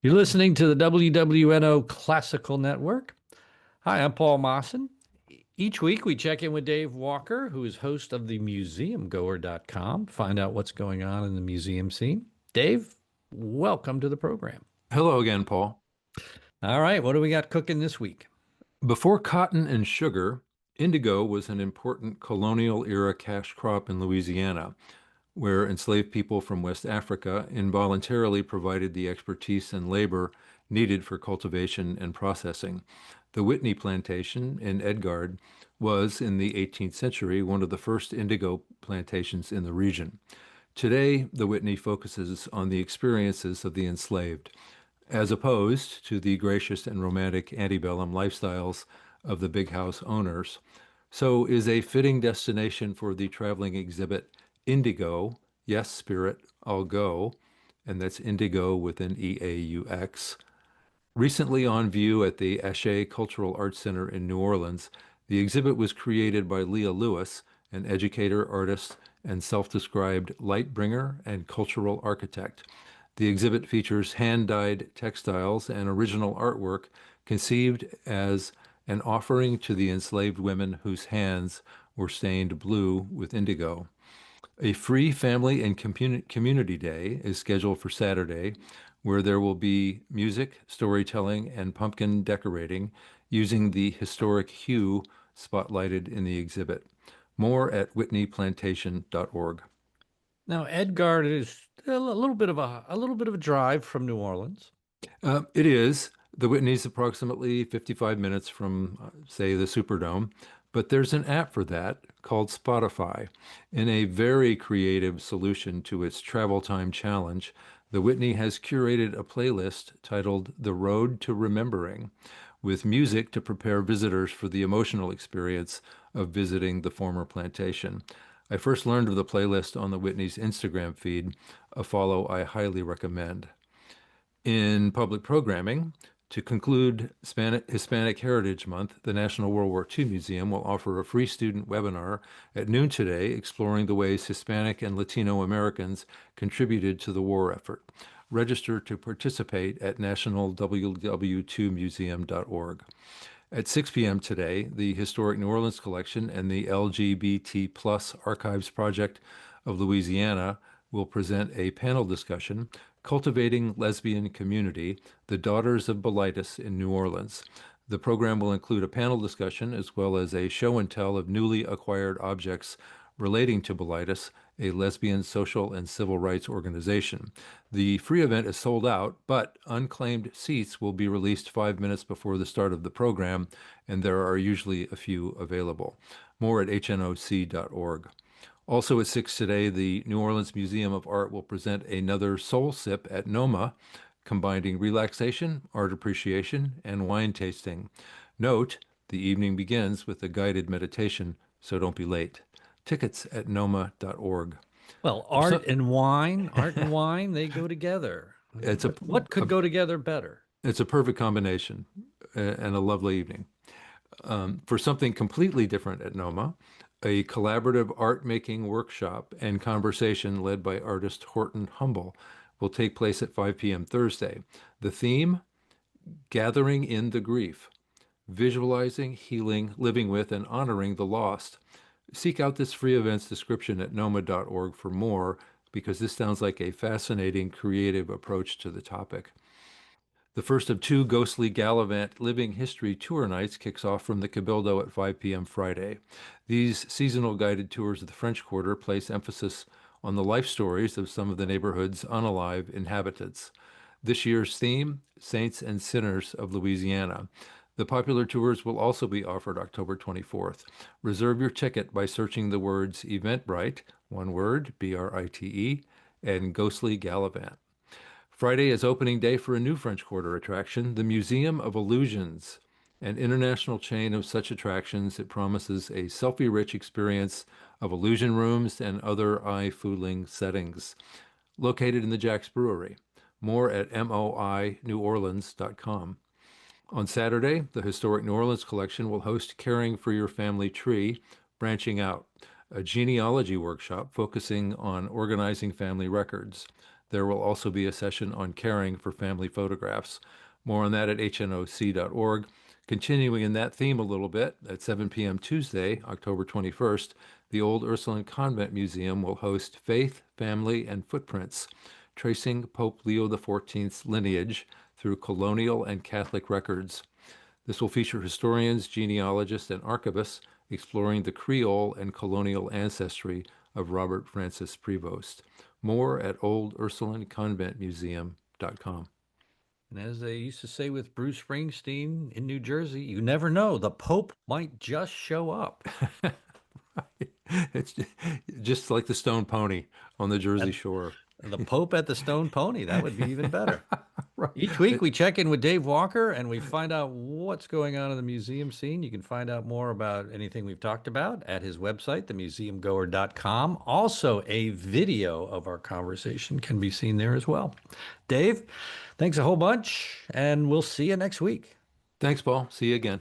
You're listening to the WWNO Classical Network. Hi, I'm Paul Mawson. Each week we check in with Dave Walker, who is host of the Museumgoer.com, find out what's going on in the museum scene. Dave, welcome to the program. Hello again, Paul. All right, what do we got cooking this week? Before cotton and sugar, indigo was an important colonial era cash crop in Louisiana, where enslaved people from West Africa involuntarily provided the expertise and labor needed for cultivation and processing. The Whitney plantation in Edgard was, in the 18th century, one of the first indigo plantations in the region. Today, the Whitney focuses on the experiences of the enslaved, as opposed to the gracious and romantic antebellum lifestyles of the big house owners. So is a fitting destination for the traveling exhibit Indigo, Yes, Spirit, I'll Go, and that's Indigo with an EAUX. Recently on view at the Ashe Cultural Arts Center in New Orleans, the exhibit was created by Leah Lewis, an educator, artist, and self-described light bringer and cultural architect. The exhibit features hand-dyed textiles and original artwork conceived as an offering to the enslaved women whose hands were stained blue with indigo. A free family and community day is scheduled for Saturday, where there will be music, storytelling, and pumpkin decorating using the historic hue spotlighted in the exhibit. More at whitneyplantation.org. Now, Edgard is a little bit of a drive from New Orleans. It is. The Whitney's approximately 55 minutes from, say, the Superdome, but there's an app for that called Spotify. In a very creative solution to its travel time challenge, the Whitney has curated a playlist titled The Road to Remembering, with music to prepare visitors for the emotional experience of visiting the former plantation. I first learned of the playlist on the Whitney's Instagram feed, a follow I highly recommend. In public programming, to conclude Hispanic Heritage Month, the National World War II Museum will offer a free student webinar at noon today exploring the ways Hispanic and Latino Americans contributed to the war effort. Register to participate at nationalww2museum.org. At 6 p.m. today, the Historic New Orleans Collection and the LGBT Plus Archives Project of Louisiana will present a panel discussion, Cultivating Lesbian Community, The Daughters of Bilitis in New Orleans. The program will include a panel discussion as well as a show and tell of newly acquired objects relating to Bilitis, a lesbian social and civil rights organization. The free event is sold out, but unclaimed seats will be released 5 minutes before the start of the program, and there are usually a few available. More at hnoc.org. Also at 6 today, the New Orleans Museum of Art will present another Soul Sip at NOMA, combining relaxation, art appreciation, and wine tasting. Note, the evening begins with a guided meditation, so don't be late. Tickets at noma.org. Well, So, art and wine, they go together. it's What could go together better? it's a perfect combination and a lovely evening. For something completely different at NOMA, a collaborative art making workshop and conversation led by artist Horton Humble will take place at 5 p.m. Thursday. The theme, Gathering in the Grief, Visualizing, Healing, Living with, and Honoring the Lost. Seek out this free event's description at noma.org for more, because this sounds like a fascinating, creative approach to the topic. The first of two Ghostly Gallivant Living History tour nights kicks off from the Cabildo at 5 p.m. Friday. These seasonal guided tours of the French Quarter place emphasis on the life stories of some of the neighborhood's unalive inhabitants. This year's theme, Saints and Sinners of Louisiana. The popular tours will also be offered October 24th. Reserve your ticket by searching the words Eventbrite, one word, Brite, and Ghostly Gallivant. Friday is opening day for a new French Quarter attraction, the Museum of Illusions, an international chain of such attractions. It promises a selfie-rich experience of illusion rooms and other eye-fooling settings. Located in the Jack's Brewery. More at moineworleans.com. On Saturday, the Historic New Orleans Collection will host Caring for Your Family Tree, Branching Out, a genealogy workshop focusing on organizing family records. There will also be a session on caring for family photographs. More on that at hnoc.org. Continuing in that theme a little bit, at 7 p.m. Tuesday, October 21st, the Old Ursuline Convent Museum will host Faith, Family, and Footprints, tracing Pope Leo XIV's lineage through colonial and Catholic records. This will feature historians, genealogists, and archivists exploring the Creole and colonial ancestry of Robert Francis Prevost. More at oldursulineconventmuseum.com. And as they used to say with Bruce Springsteen in New Jersey, you never know. The Pope might just show up. It's just like the Stone Pony on the Jersey And Shore. the Pope at the Stone Pony. That would be even better. Right. Each week we check in with Dave Walker and we find out what's going on in the museum scene. You can find out more about anything we've talked about at his website, themuseumgoer.com. Also, a video of our conversation can be seen there as well. Dave, thanks a whole bunch, and we'll see you next week. Thanks, Paul. See you again.